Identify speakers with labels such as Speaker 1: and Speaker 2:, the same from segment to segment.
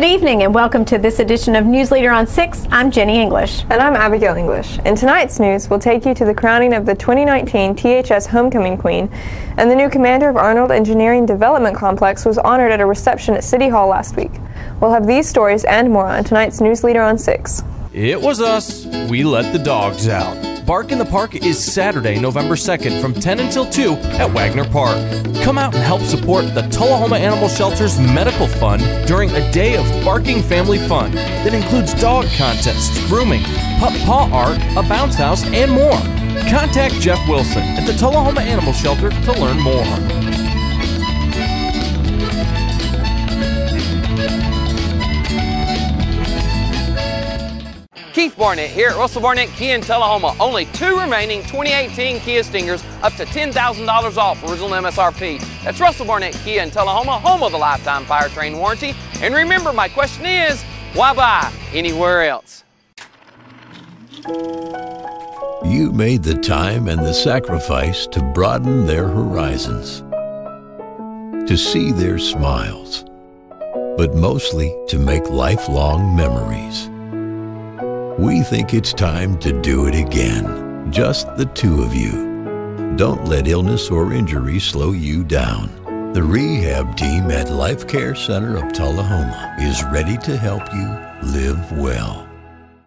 Speaker 1: Good evening and welcome to this edition of News Leader on 6. I'm Jenny English.
Speaker 2: And I'm Abigail English. In tonight's news, we'll take you to the crowning of the 2019 THS Homecoming Queen, and the new commander of Arnold Engineering Development Complex was honored at a reception at City Hall last week. We'll have these stories and more on tonight's News Leader on 6.
Speaker 3: It was us. We let the dogs out. Bark in the Park is Saturday, November 2nd from 10 until 2 at Wagner Park. Come out and help support the Tullahoma Animal Shelter's Medical Fund during a day of barking family fun that includes dog contests, grooming, pup paw art, a bounce house, and more. Contact Jeff Wilson at the Tullahoma Animal Shelter to learn more.
Speaker 4: Keith Barnett here at Russell Barnett Kia in Tullahoma. Only 2 remaining 2018 Kia Stingers up to $10,000 off original MSRP. That's Russell Barnett Kia in Tullahoma, home of the lifetime powertrain warranty. And remember, my question is, why buy anywhere else?
Speaker 5: You made the time and the sacrifice to broaden their horizons, to see their smiles, but mostly to make lifelong memories. We think it's time to do it again, just the two of you. Don't let illness or injury slow you down. The rehab team at Life Care Center of Tullahoma is ready to help you live well.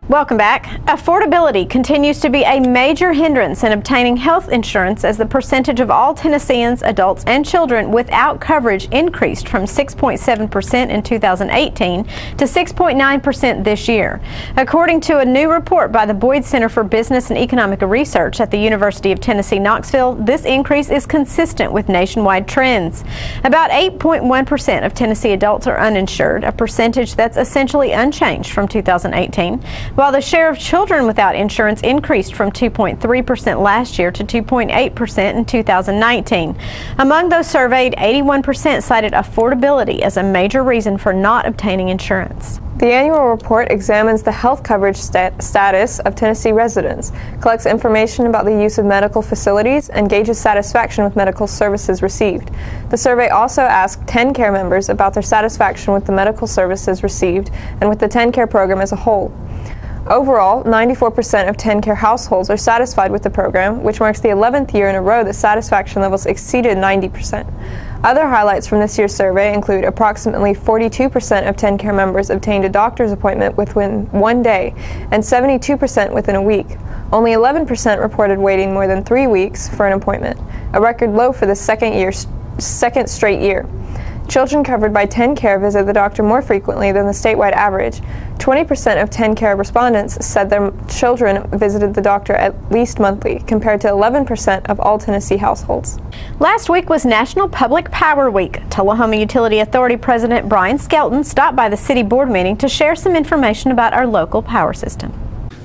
Speaker 1: Welcome back. Affordability continues to be a major hindrance in obtaining health insurance as the percentage of all Tennesseans, adults, and children without coverage increased from 6.7% in 2018 to 6.9% this year. According to a new report by the Boyd Center for Business and Economic Research at the University of Tennessee, Knoxville, this increase is consistent with nationwide trends. About 8.1% of Tennessee adults are uninsured, a percentage that's essentially unchanged from 2018. While the share of children without insurance increased from 2.3% last year to 2.8% in 2019. Among those surveyed, 81% cited affordability as a major reason for not obtaining insurance.
Speaker 2: The annual report examines the health coverage status of Tennessee residents, collects information about the use of medical facilities, and gauges satisfaction with medical services received. The survey also asked TennCare members about their satisfaction with the medical services received and with the TennCare program as a whole. Overall, 94% of TennCare households are satisfied with the program, which marks the 11th year in a row that satisfaction levels exceeded 90%. Other highlights from this year's survey include approximately 42% of TennCare members obtained a doctor's appointment within 1 day and 72% within a week. Only 11% reported waiting more than 3 weeks for an appointment, a record low for the second straight year. Children covered by TennCare visit the doctor more frequently than the statewide average. 20% of TennCare respondents said their children visited the doctor at least monthly, compared to 11% of all Tennessee households.
Speaker 1: Last week was National Public Power Week. Tullahoma Utility Authority President Brian Skelton stopped by the City Board meeting to share some information about our local power system.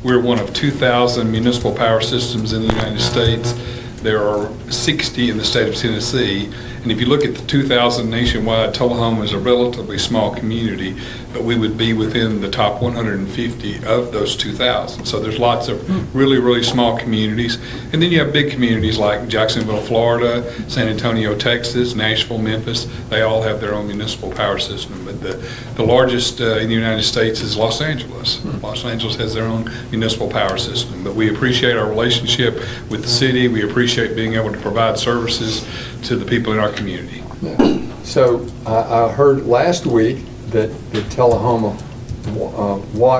Speaker 6: We're one of 2,000 municipal power systems in the United States. There are 60 in the state of Tennessee, and if you look at the 2,000 nationwide, Tullahoma is a relatively small community, but we would be within the top 150 of those 2,000. So there's lots of really small communities, and then you have big communities like Jacksonville, Florida, San Antonio, Texas, Nashville, Memphis. They all have their own municipal power system, but the largest in the United States is Los Angeles. Los Angeles has their own municipal power system, but we appreciate our relationship with the city. We appreciate being able to provide services to the people in our community.
Speaker 7: Yeah. So I heard last week that the Tullahoma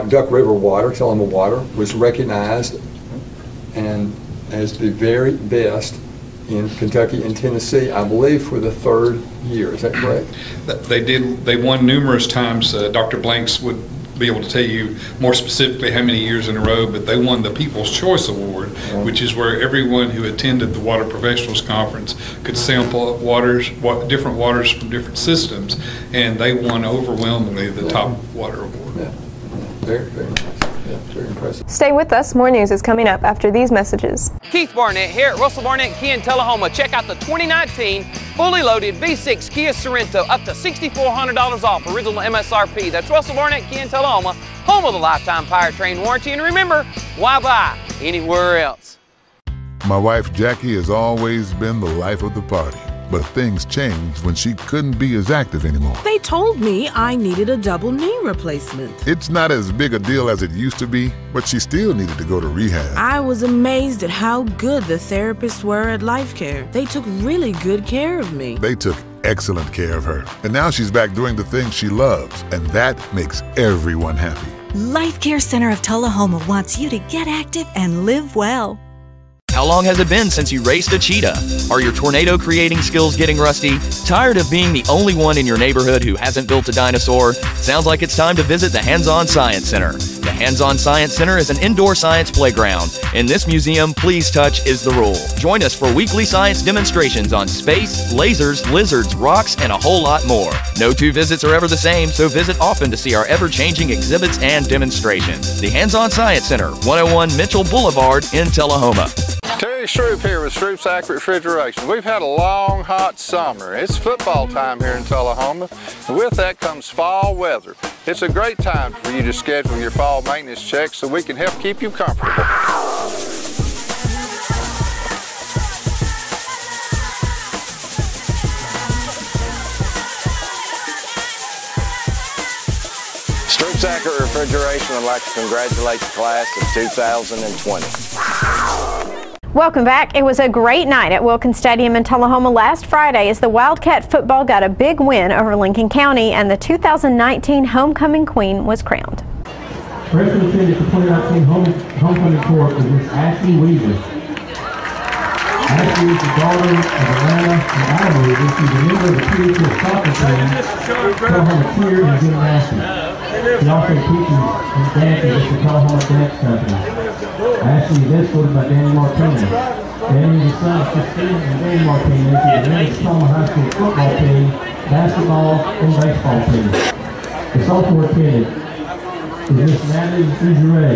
Speaker 7: Duck River Water, Tullahoma Water, was recognized and as the very best in Kentucky and Tennessee, I believe, for the 3rd year. Is that correct?
Speaker 6: They did. They won numerous times. Dr. Blanks would be able to tell you more specifically how many years in a row, but they won the People's Choice Award, which is where everyone who attended the Water Professionals Conference could sample different waters from different systems, and they won overwhelmingly the top water award.
Speaker 7: Yeah. Very nice. Yeah, very impressive.
Speaker 2: Stay with us. More news is coming up after these messages.
Speaker 4: Keith Barnett here at Russell Barnett Kia in Tullahoma. Check out the 2019 fully loaded V6 Kia Sorento, up to $6,400 off original MSRP. That's Russell Barnett Kia in Tullahoma, home of the lifetime powertrain warranty. And remember, why buy anywhere else?
Speaker 8: My wife Jackie has always been the life of the party. But things changed when she couldn't be as active anymore.
Speaker 9: They told me I needed a double knee replacement.
Speaker 8: It's not as big a deal as it used to be, but she still needed to go to rehab.
Speaker 9: I was amazed at how good the therapists were at Life Care. They took really good care of me.
Speaker 8: They took excellent care of her. And now she's back doing the things she loves, and that makes everyone happy.
Speaker 10: Life Care Center of Tullahoma wants you to get active and live well.
Speaker 11: How long has it been since you raced a cheetah? Are your tornado creating skills getting rusty? Tired of being the only one in your neighborhood who hasn't built a dinosaur? Sounds like it's time to visit the Hands-On Science Center. The Hands-On Science Center is an indoor science playground. In this museum, please touch is the rule. Join us for weekly science demonstrations on space, lasers, lizards, rocks, and a whole lot more. No two visits are ever the same, so visit often to see our ever-changing exhibits and demonstrations. The Hands-On Science Center, 101 Mitchell Boulevard in Tullahoma.
Speaker 12: Terry Stroop here with Stroop's Accurate Refrigeration. We've had a long, hot summer. It's football time here in Tullahoma, and with that comes fall weather. It's a great time for you to schedule your fall maintenance checks so we can help keep you comfortable. Stroop's Accurate Refrigeration would like to congratulate the class of 2020.
Speaker 1: Welcome back. It was a great night at Wilkins Stadium in Tullahoma last Friday as the Wildcat football got a big win over Lincoln County and the 2019 homecoming queen was crowned.
Speaker 13: Freshman attended the 2019 homecoming court was Miss Ashley Weaver. Ashley is the daughter of Atlanta and Ida Weaver. She's a member of the PHS soccer team, Tullahoma cheer and gymnastics. She also teaches and dances at the Tullahoma Dance Company. Ashley is escorted by Danny Martinez. Danny is the son of Christine and Danny Martinez, who is the Tullahoma High School football team, basketball, and baseball team. The sophomore attendant is Miss Natalie Ujure,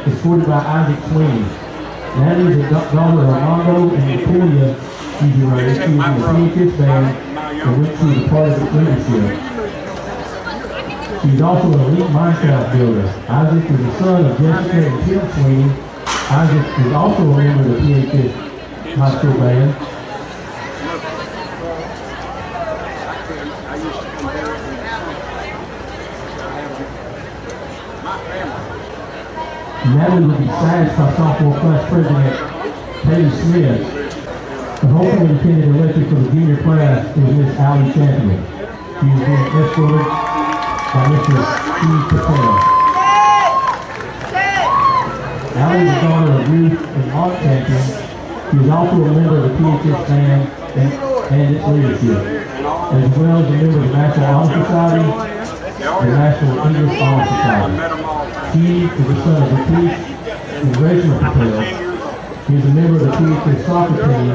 Speaker 13: escorted by Isaac Sweeney. Natalie is the daughter of Armando and Victoria Ujure. She was in the PHS band and went through the part of its leadership. She's also an elite Minecraft builder. Isaac is the son of Jessica and Tim Sweeney. Isaac is also a member of the PHS High School band. Natalie will be sagged by sophomore class president Peggy Smith. The homecoming attendant elected for the junior class is Miss Allie Champion. She is being escorted by Mr. Steve Patel. Allie is the daughter of Ruth and Mark Champion. She is also a member of the PHS band and its leadership, as well as a member of the National Honor Society and National English Honor Society. He is the son of Ratish and Rachel Patel. He is a member of the PHS soccer team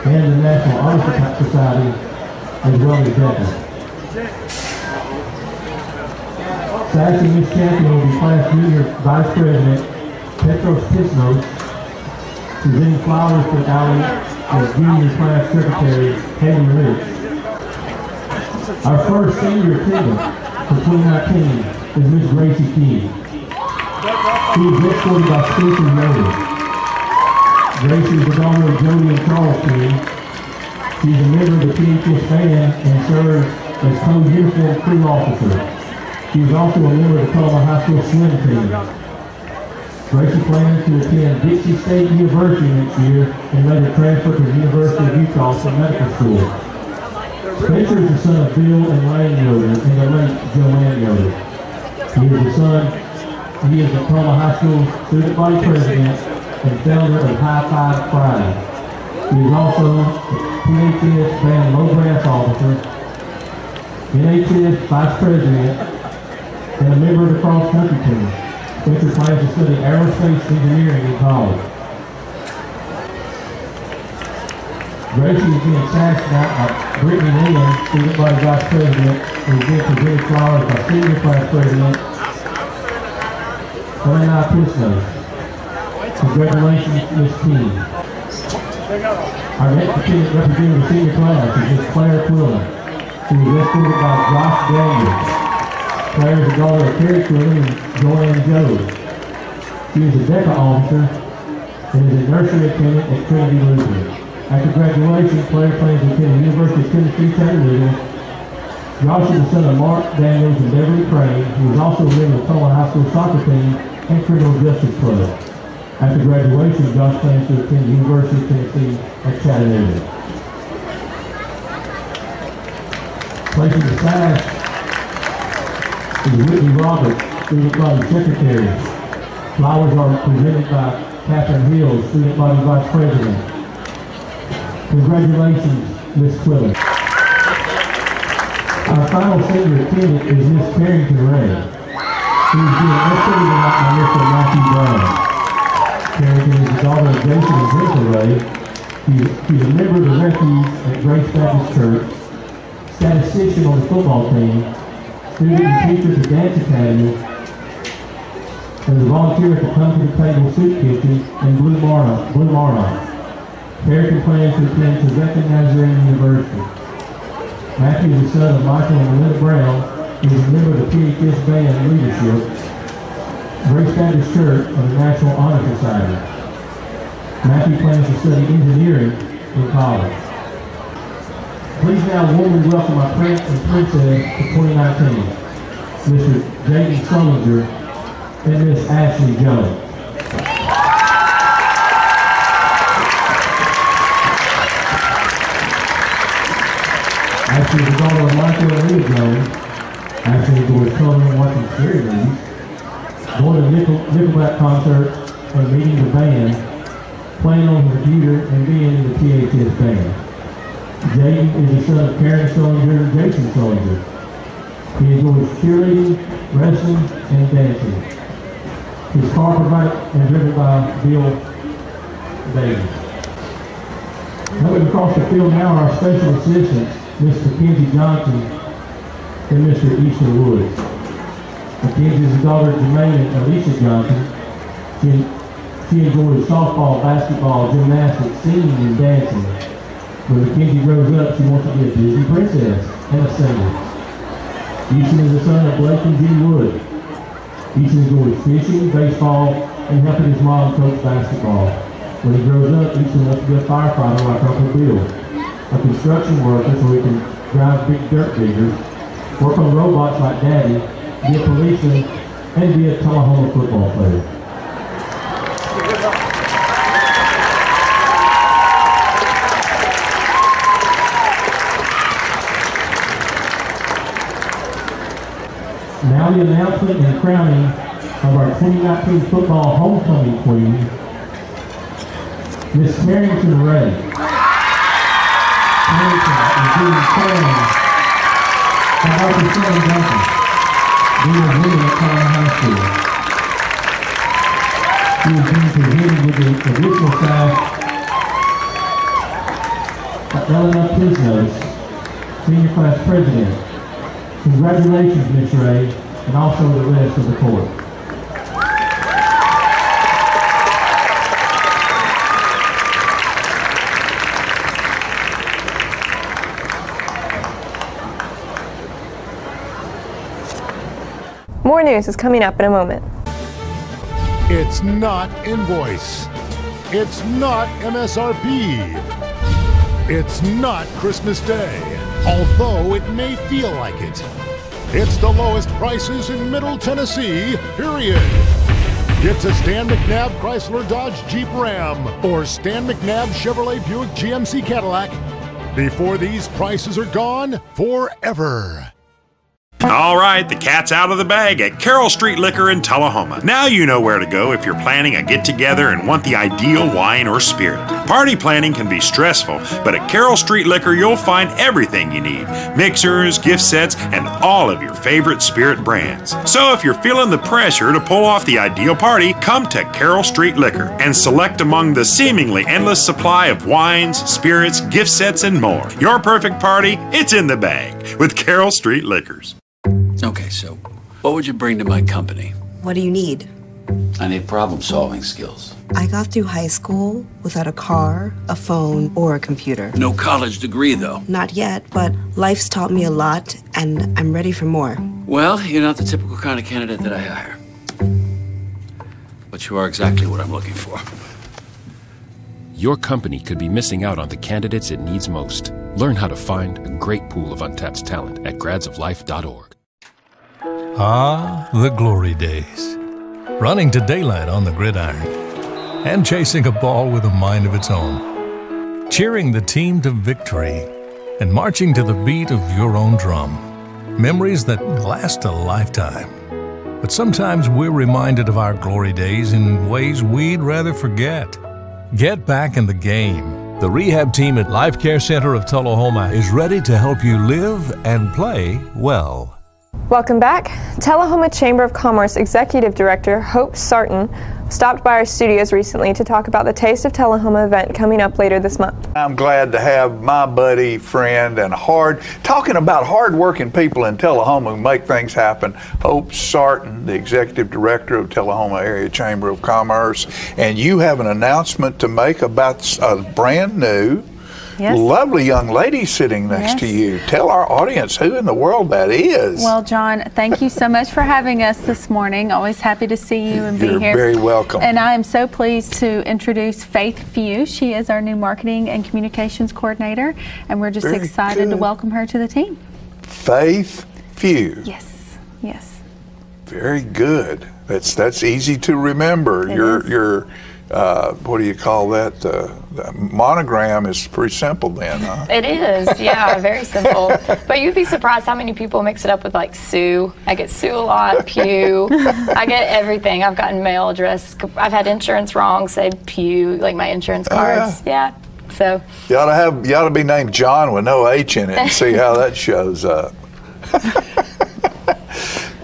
Speaker 13: and the National Honor Society, as well as DECA. Sassy Miss Champion will be class junior vice president Petros Pisnos, presenting flowers to Allie as junior class secretary Haley Rich. Our first senior attendant for 2019 is Miss Gracie Key. She is escorted by Stacey Yoder. Gracie is the daughter of Jody and Charles Key. She is a member of the PHS band and serves as co-uniform crew officer. She is also a member of the Tullahoma High School swim team. Gracie plans to attend Dixie State University next year and later transfer to the University of Utah for medical school. Spencer is the son of Bill and Lane Yoder and the late Joanne Yoder. He is the Tullahoma High School student body president and founder of High Five Friday. He is also the PHS band low brass officer, NHS vice president, and a member of the cross country team. Spencer plans to study aerospace engineering in college. Gracie is being sassed out by Brittany Lynn, student body vice president, and is being presented flowers by senior class president Elena Pisnos. Congratulations, Miss King. Our next attendant representing the senior class is Miss Claire Quillen, who is escorted by Josh Daniels. Claire is the daughter of Terry Quillen and Joanne Jones. She is a DECA officer and is a nursery attendant at Trinity Lutheran. After graduation, Claire plans to attend the University of Tennessee Chattanooga. Josh is the son of Mark Daniels and Beverly Crane, who is also a member of the Tulsa High School soccer team and Criminal Justice Club. After graduation, Josh plans to attend the University of Tennessee at Chattanooga. Placing the sash is Whitney Roberts, student body secretary. Flowers are presented by Catherine Hill, student body vice president. Congratulations, Ms. Quillen. Our final senior attendant is Ms. Carrington Ray. She is being escorted tonight by Mr. Matthew Brown. Carrington is the daughter of Jason and Jennifer Ray. She's a member of the Refuge at Grace Baptist Church, statistician on the football team, student and teacher at the Dance Academy, and is a volunteer at the Come to the Table Soup Kitchen in Blue Marnock. Carrington plans to attend Trevecca Nazarene University. Matthew is the son of Michael and Melinda Brown, who is a member of the PHS Band Leadership, Grace Baptist Church, and the National Honor Society. Matthew plans to study engineering in college. Please now warmly welcome our Prince and Princess of 2019, Mr. Jaden Solinger and Miss Ashley Jones. Ashley is the daughter of Michael and Leah Jones. Ashley enjoys coloring and watching scary movies, going to Nickelback concerts and meeting the band, playing on the computer, and being in the PHS band. Jaden is the son of Karen Solinger and Jason Solinger. He enjoys cheerleading, wrestling, and dancing. His car provided and driven by Bill Davis. Moving across the field now are our special assistants, Mr. Mackenzie Johnson and Mr. Easton Woods. Mackenzie is the daughter of Jermaine and Alicia Johnson. She enjoys softball, basketball, gymnastics, singing, and dancing. When Mackenzie grows up, she wants to be a Disney princess and a singer. Easton is the son of Blake and Judy Wood. Easton enjoys fishing, baseball, and helping his mom coach basketball. When he grows up, Easton wants to be a firefighter like Uncle Bill, a construction worker so he can drive big dirt diggers, work on robots like Daddy, be a policeman, and be a Tullahoma football player. Now the announcement and crowning of our 2019 football homecoming queen, Miss Carrington Ray. Carrington is being crowned by Dr. Sam Duncan, Dean of Women at Collin High School. She is being presented with the additional sash by Eleanor Pisnos, Senior Class President. Congratulations, Ms. Ray, and also the rest of the court.
Speaker 2: More news is coming up in a moment.
Speaker 14: It's not invoice. It's not MSRP. It's not Christmas Day, although it may feel like it. It's the lowest prices in Middle Tennessee, period. It's a Stan McNabb Chrysler Dodge Jeep Ram or Stan McNabb Chevrolet Buick GMC Cadillac before these prices are gone forever.
Speaker 15: All right, the cat's out of the bag at Carroll Street Liquor in Tullahoma. Now you know where to go if you're planning a get-together and want the ideal wine or spirit. Party planning can be stressful, but at Carroll Street Liquor you'll find everything you need. Mixers, gift sets, and all of your favorite spirit brands. So if you're feeling the pressure to pull off the ideal party, come to Carroll Street Liquor and select among the seemingly endless supply of wines, spirits, gift sets, and more. Your perfect party, it's in the bag with Carroll Street Liquors.
Speaker 16: Okay, so what would you bring to my company?
Speaker 17: What do you need?
Speaker 16: I need problem-solving skills.
Speaker 17: I got through high school without a car, a phone, or a computer.
Speaker 16: No college degree, though.
Speaker 17: Not yet, but life's taught me a lot, and I'm ready for more.
Speaker 16: Well, you're not the typical kind of candidate that I hire. But you are exactly what I'm looking for.
Speaker 18: your company could be missing out on the candidates it needs most. Learn how to find a great pool of untapped talent at gradsoflife.org.
Speaker 19: Ah, the glory days. Running to daylight on the gridiron and chasing a ball with a mind of its own. Cheering the team to victory and marching to the beat of your own drum. Memories that last a lifetime. But sometimes we're reminded of our glory days in ways we'd rather forget. Get back in the game. The rehab team at Life Care Center of Tullahoma is ready to help you live and play well.
Speaker 2: Welcome back. Tullahoma Chamber of Commerce Executive Director Hope Sarton stopped by our studios recently to talk about the Taste of Tullahoma event coming up later this month.
Speaker 20: I'm glad to have my buddy, friend, and talking about hard-working people in Tullahoma who make things happen. Hope Sarton, the Executive Director of Tullahoma Area Chamber of Commerce, and you have an announcement to make about a brand new, lovely young lady sitting next to you. Tell our audience who in the world that is.
Speaker 21: Well, John, thank you so much for having us this morning. Always happy to see you and be here.
Speaker 20: You're very welcome.
Speaker 21: And I am so pleased to introduce Faith Few. She is our new Marketing and Communications Coordinator, and we're just excited to welcome her to the team.
Speaker 20: Faith Few.
Speaker 21: Yes, yes.
Speaker 20: Very good. That's easy to remember. Your what do you call that? The monogram is pretty simple then, huh?
Speaker 22: It is, yeah, very simple. But you'd be surprised how many people mix it up with like Sue. I get Sue a lot, Pew. I get everything. I've gotten mail address. I've had insurance wrong, say Pew, like my insurance cards. Yeah. So
Speaker 20: you ought to be named John with no H in it and see how that shows up.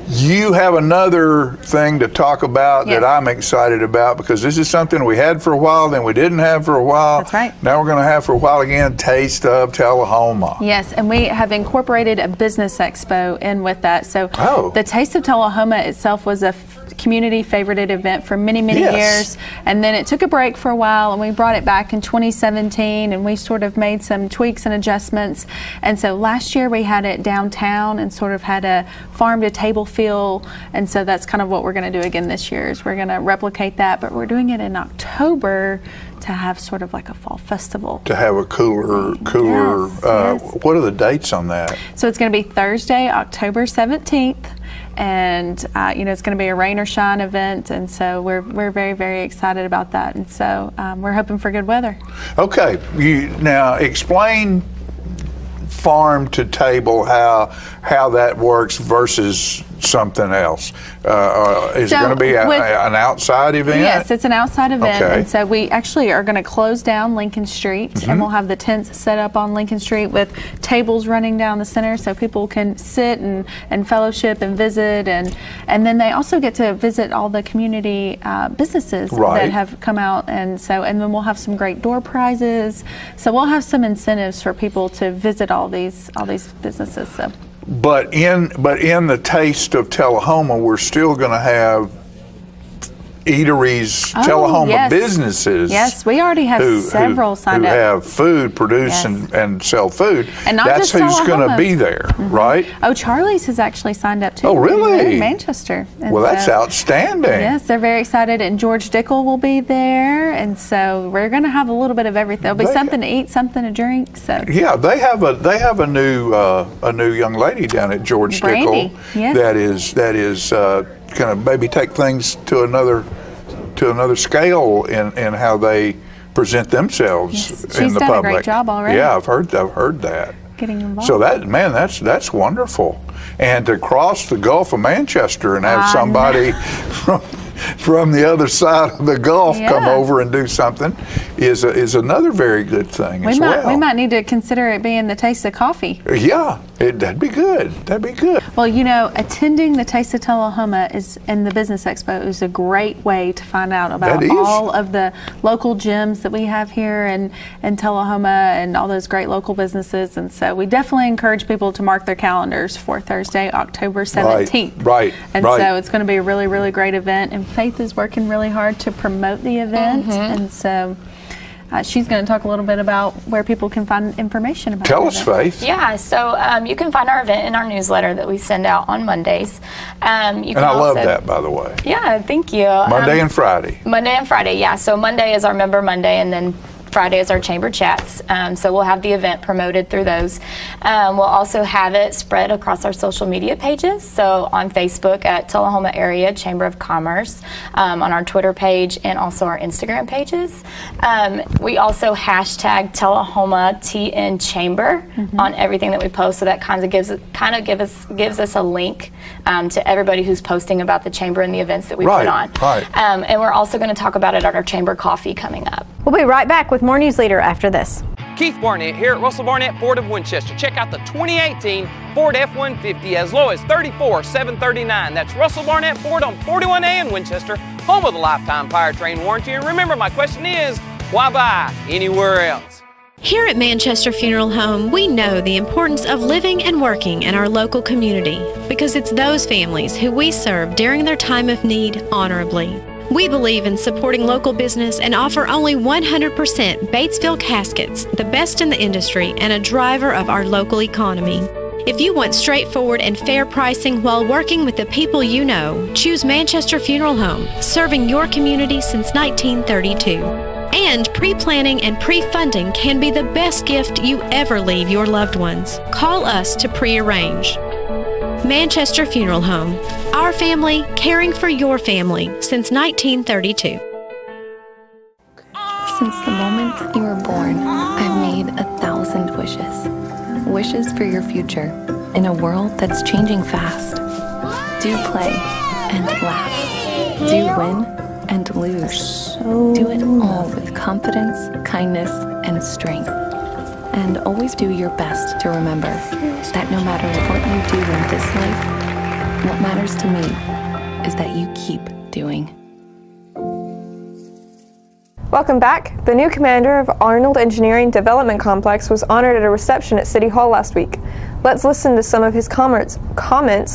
Speaker 20: You have another thing to talk about that I'm excited about, because this is something we had for a while, then we didn't have for a while.
Speaker 21: That's right.
Speaker 20: Now we're going to have for a while again, Taste of Tullahoma.
Speaker 21: Yes, and we have incorporated a business expo in with that. So the Taste of Tullahoma itself was a community favorited event for many years, and then it took a break for a while, and we brought it back in 2017, and we sort of made some tweaks and adjustments. And so last year we had it downtown and sort of had a farm to table feel, and so that's kind of what we're going to do again this year, is we're going to replicate that, but we're doing it in October to have sort of like a fall festival.
Speaker 20: To have a cooler, what are the dates on that?
Speaker 21: So it's going to be Thursday, October 17th. And it's going to be a rain or shine event, and so we're very excited about that, and so we're hoping for good weather. Okay,
Speaker 20: now explain farm to table, how that works versus something else. Is it going to be an outside event?
Speaker 21: Yes, it's an outside event, and so we actually are going to close down Lincoln Street, and we'll have the tents set up on Lincoln Street with tables running down the center so people can sit and fellowship and visit, and then they also get to visit all the community businesses that have come out, and then we'll have some great door prizes. So we'll have some incentives for people to visit all these businesses. So.
Speaker 20: But in the Taste of Tullahoma, we're still going to have eateries, Tullahoma businesses.
Speaker 21: Yes, we already have several signed up.
Speaker 20: Who have food, produce and sell food.
Speaker 21: And not
Speaker 20: That's
Speaker 21: just
Speaker 20: who's going to be there, right?
Speaker 21: Oh, Charlie's has actually signed up too.
Speaker 20: Oh, really?
Speaker 21: They're in Manchester. And
Speaker 20: well, that's outstanding.
Speaker 21: Yes, they're very excited, and George Dickel will be there, and so we're going to have a little bit of everything. There'll be something to eat, something to drink. So
Speaker 20: yeah, they have a new young lady down at George
Speaker 21: Brandy.
Speaker 20: Dickel that is going to maybe take things to another scale in how they present themselves in the public.
Speaker 21: She's done a great job already.
Speaker 20: Yeah, I've heard that.
Speaker 21: Getting involved.
Speaker 20: So that's wonderful. And to cross the Gulf of Manchester and have somebody from the other side of the Gulf come over and do something is another very good thing as well.
Speaker 21: We might need to consider it being the Taste of Coffee.
Speaker 20: Yeah, that'd be good. That'd be good.
Speaker 21: Well, attending the Taste of Tullahoma and the Business Expo is a great way to find out about all of the local gems that we have here in Tullahoma and all those great local businesses. And so we definitely encourage people to mark their calendars for Thursday, October 17th.
Speaker 20: Right.
Speaker 21: So it's going to be a really, really great event. And Faith is working really hard to promote the event. And so she's going to talk a little bit about where people can find information about it.
Speaker 20: Tell us, Faith.
Speaker 22: Yeah, so you can find our event in our newsletter that we send out on Mondays.
Speaker 20: I love that, by the way.
Speaker 22: Yeah, thank you.
Speaker 20: Monday and Friday.
Speaker 22: Monday and Friday, yeah. So Monday is our Member Monday, and then Friday is our chamber chats, so we'll have the event promoted through those. We'll also have it spread across our social media pages, so on Facebook at Tullahoma Area Chamber of Commerce, on our Twitter page, and also our Instagram pages. We also hashtag Tullahoma TN Chamber on everything that we post, so that kind of gives us a link to everybody who's posting about the chamber and the events that we put on. And we're also going to talk about it at our chamber coffee coming up.
Speaker 1: We'll be right back with more News Leader after this.
Speaker 4: Keith Barnett here at Russell Barnett Ford of Winchester. Check out the 2018 Ford F-150 as low as $34,739. That's Russell Barnett Ford on 41A in Winchester, home of the lifetime powertrain warranty. And remember, my question is, why buy anywhere else?
Speaker 3: Here at Manchester Funeral Home, we know the importance of living and working in our local community because it's those families who we serve during their time of need honorably. We believe in supporting local business and offer only 100% Batesville caskets, the best in the industry and a driver of our local economy. If you want straightforward and fair pricing while working with the people you know, choose Manchester Funeral Home, serving your community since 1932. And pre-planning and pre-funding can be the best gift you ever leave your loved ones. Call us to pre-arrange. Manchester Funeral Home. Our family caring for your family since 1932.
Speaker 5: Since the moment you were born, I've made 1,000 wishes. Wishes for your future in a world that's changing fast. Do play and laugh. Do win and lose. Do it all with confidence, kindness, and strength. And always do your best to remember that no matter what you do in this life, what matters to me is that you keep doing.
Speaker 2: Welcome back. The new commander of Arnold Engineering Development Complex was honored at a reception at City Hall last week. Let's listen to some of his comments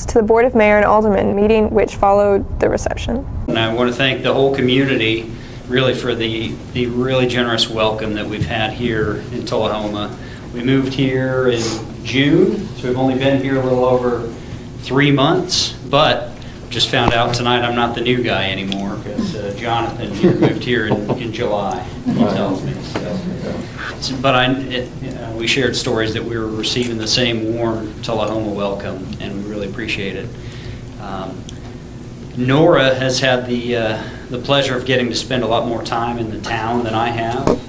Speaker 2: to the Board of Mayor and Aldermen meeting which followed the reception.
Speaker 23: And I want to thank the whole community really for the really generous welcome that we've had here in Tullahoma. We moved here in June, so we've only been here a little over 3 months, but just found out tonight I'm not the new guy anymore because Jonathan here moved here in July, he tells me. But we shared stories that we were receiving the same warm Tullahoma welcome, and we really appreciate it. Nora has had the pleasure of getting to spend a lot more time in the town than I have.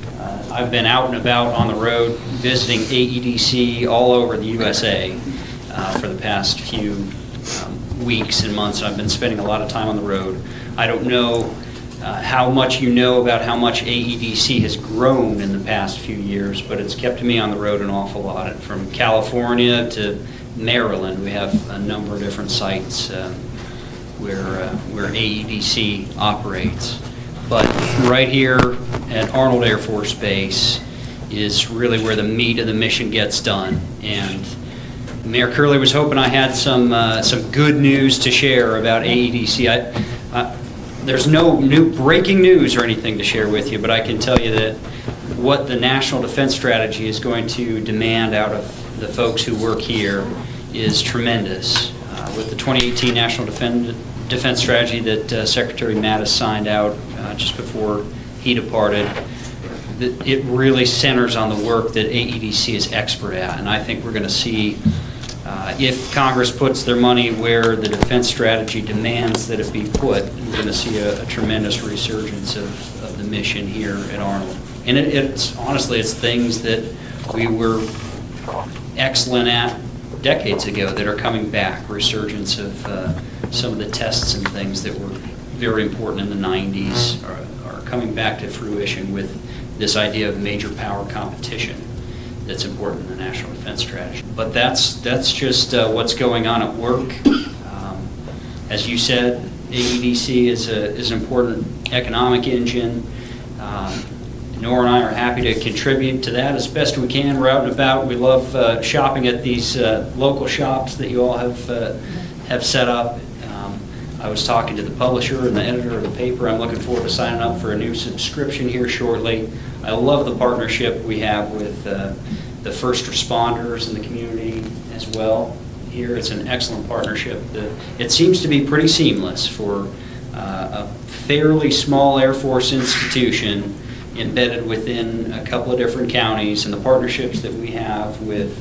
Speaker 23: I've been out and about on the road visiting AEDC all over the USA for the past few weeks and months. I've been spending a lot of time on the road. I don't know how much you know about how much AEDC has grown in the past few years, but it's kept me on the road an awful lot. From California to Maryland, we have a number of different sites where AEDC operates. But right here at Arnold Air Force Base is really where the meat of the mission gets done. And Mayor Curley was hoping I had some good news to share about AEDC. There's no new breaking news or anything to share with you, but I can tell you that what the National Defense Strategy is going to demand out of the folks who work here is tremendous. With the 2018 National Defense Strategy that Secretary Mattis signed out just before he departed, it really centers on the work that AEDC is expert at, and I think we're going to see, if Congress puts their money where the defense strategy demands that it be put, we're going to see a tremendous resurgence of the mission here at Arnold. And it's honestly, it's things that we were excellent at decades ago that are coming back. Resurgence of some of the tests and things that were very important in the 90s are coming back to fruition with this idea of major power competition that's important in the National Defense Strategy. But that's just what's going on at work. As you said, AEDC is an important economic engine. Nora and I are happy to contribute to that as best we can. We're out and about. We love shopping at these local shops that you all have set up. I was talking to the publisher and the editor of the paper. I'm looking forward to signing up for a new subscription here shortly. I love the partnership we have with the first responders in the community as well. Here, it's an excellent partnership. It seems to be pretty seamless for a fairly small Air Force institution embedded within a couple of different counties, and the partnerships that we have with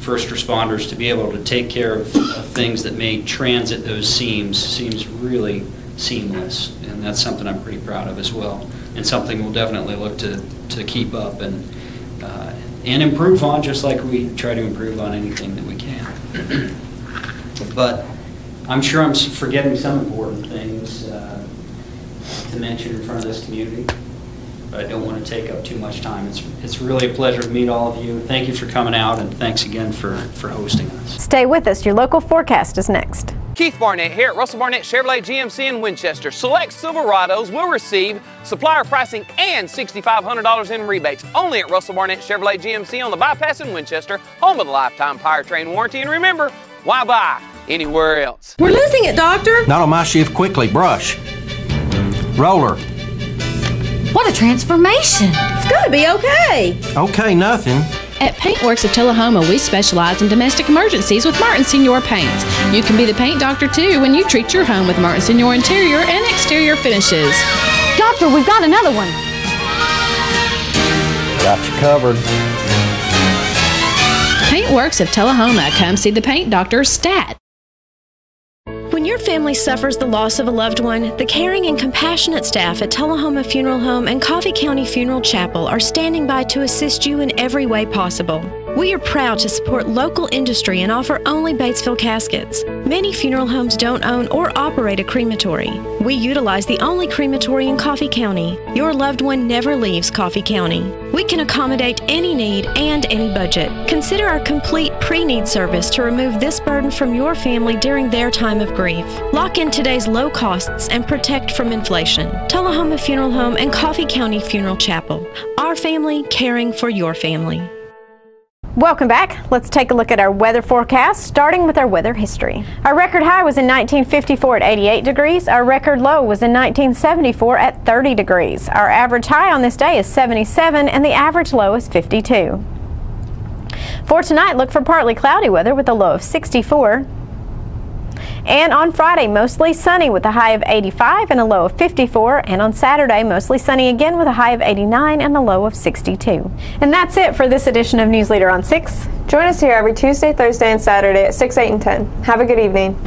Speaker 23: first responders to be able to take care of things that may transit those seems really seamless, and that's something I'm pretty proud of as well, and something we'll definitely look to keep up and improve on, just like we try to improve on anything that we can. But I'm sure I'm forgetting some important things to mention in front of this community, but I don't want to take up too much time. It's really a pleasure to meet all of you. Thank you for coming out, and thanks again for hosting us.
Speaker 1: Stay with us. Your local forecast is next.
Speaker 4: Keith Barnett here at Russell Barnett Chevrolet GMC in Winchester. Select Silverados will receive supplier pricing and $6,500 in rebates only at Russell Barnett Chevrolet GMC on the bypass in Winchester, home of the lifetime powertrain warranty. And remember, why buy anywhere else?
Speaker 6: We're losing it, Doctor.
Speaker 7: Not on my shift. Quickly, brush. Roller.
Speaker 6: What a transformation. It's gonna be okay.
Speaker 7: Okay, nothing.
Speaker 9: At Paintworks of Tullahoma, we specialize in domestic emergencies with Martin Senior Paints. You can be the paint doctor too when you treat your home with Martin Senior interior and exterior finishes.
Speaker 6: Doctor, we've got another one.
Speaker 7: Got you covered.
Speaker 9: Paintworks of Tullahoma. Come see the paint doctor, Stat.
Speaker 3: When your family suffers the loss of a loved one, the caring and compassionate staff at Tullahoma Funeral Home and Coffee County Funeral Chapel are standing by to assist you in every way possible. We are proud to support local industry and offer only Batesville caskets. Many funeral homes don't own or operate a crematory. We utilize the only crematory in Coffee County. Your loved one never leaves Coffee County. We can accommodate any need and any budget. Consider our complete pre-need service to remove this burden from your family during their time of grief. Lock in today's low costs and protect from inflation. Tullahoma Funeral Home and Coffee County Funeral Chapel. Our family caring for your family.
Speaker 1: Welcome back. Let's take a look at our weather forecast, starting with our weather history. Our record high was in 1954 at 88 degrees. Our record low was in 1974 at 30 degrees. Our average high on this day is 77 and the average low is 52. For tonight, look for partly cloudy weather with a low of 64. And on Friday, mostly sunny with a high of 85 and a low of 54. And on Saturday, mostly sunny again with a high of 89 and a low of 62. And that's it for this edition of News Leader on 6.
Speaker 2: Join us here every Tuesday, Thursday, and Saturday at 6, 8, and 10. Have a good evening.